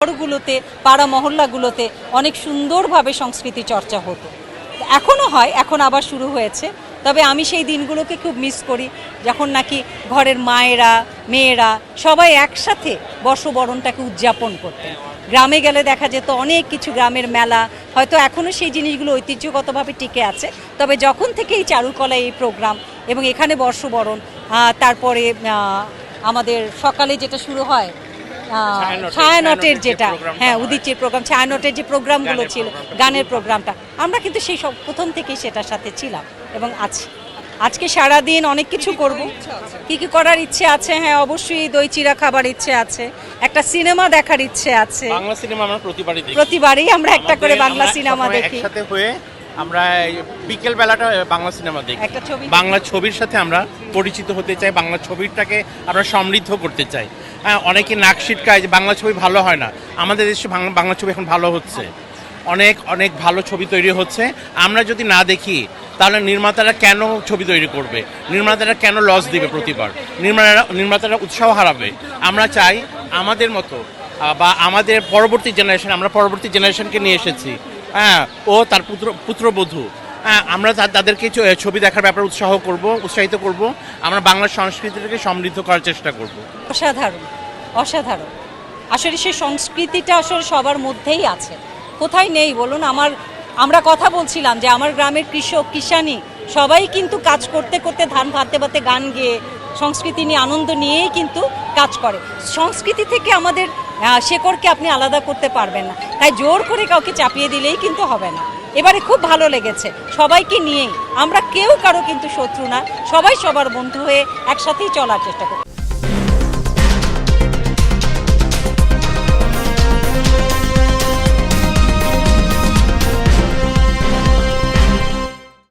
ঘরগুলোতে পাড়া মহল্লাগুলোতে অনেক সুন্দরভাবে সংস্কৃতি চর্চা হতো। এখনও হয়, এখন আবার শুরু হয়েছে। তবে আমি সেই দিনগুলোকে খুব মিস করি, যখন নাকি ঘরের মায়েরা মেয়েরা সবাই একসাথে বর্ষবরণটাকে উদযাপন করতেন। গ্রামে গেলে দেখা যেত অনেক কিছু, গ্রামের মেলা, হয়তো এখনও সেই জিনিসগুলো ঐতিহ্যগতভাবে টিকে আছে। তবে যখন থেকে এই চারুকলায় এই প্রোগ্রাম এবং এখানে বর্ষবরণ, তারপরে আমাদের সকালে যেটা শুরু হয় ছায়ানটের যেটা, হ্যাঁ উদীচীর প্রোগ্রাম, ছায়ানটের যে প্রোগ্রামগুলো ছিল, গানের প্রোগ্রামটা, আমরা কিন্তু সেই সব প্রথম থেকেই সেটার সাথে ছিলাম এবং আছি। আজকে সারাদিন অনেক কিছু করব। কি কি করার ইচ্ছে আছে? হ্যাঁ অবশ্যই দই চিড়া খাবার ইচ্ছে আছে, একটা সিনেমা দেখার ইচ্ছে আছে। বাংলা সিনেমা আমরা প্রতিবারই আমরা একটা করে বাংলা সিনেমা দেখি। একসাথে হয়ে আমরা বিকেল বেলাটা বাংলা সিনেমা দেখি, একটা ছবি, বাংলা ছবির সাথে আমরা পরিচিত হতে চাই, বাংলা ছবিটাকে আমরা সমৃদ্ধ করতে চাই। হ্যাঁ, অনেকে নাক সিটকায় যে বাংলা ছবি ভালো হয় না। আমাদের দেশে বাংলা ছবি এখন ভালো হচ্ছে, অনেক অনেক ভালো ছবি তৈরি হচ্ছে। আমরা যদি না দেখি তাহলে নির্মাতারা কেন ছবি তৈরি করবে? নির্মাতারা কেন লস দিবে প্রতিবার? নির্মাতারা উৎসাহ হারাবে। আমরা চাই আমাদের মতো বা আমাদের পরবর্তী জেনারেশন, আমরা পরবর্তী জেনারেশনকে নিয়ে এসেছি, হ্যাঁ, ও তার পুত্রবধূ, হ্যাঁ, আমরা তাদেরকে ছবি দেখার ব্যাপারে উৎসাহিত করব। আমরা বাংলা সংস্কৃতিটাকে সমৃদ্ধ করার চেষ্টা করব। অসাধারণ, অসাধারণ। আসলে সেই সংস্কৃতিটা আসলে সবার মধ্যেই আছে, কোথায় নেই বলুন? আমরা কথা বলছিলাম যে আমার গ্রামের কৃষক কিষানি সবাই কিন্তু কাজ করতে করতে, ধান ভাতে ভাতে গান গেয়ে সংস্কৃতি নিয়ে আনন্দ নিয়েই কিন্তু কাজ করে। সংস্কৃতি থেকে আমাদের শেকড়কে আপনি আলাদা করতে পারবেন না, তাই জোর করে কাউকে চাপিয়ে দিলেই কিন্তু হবে না। এবারে খুব ভালো লেগেছে সবাইকে নিয়েই, আমরা কেউ কারো কিন্তু শত্রু না, সবাই সবার বন্ধু হয়ে একসাথেই চলার চেষ্টা করি।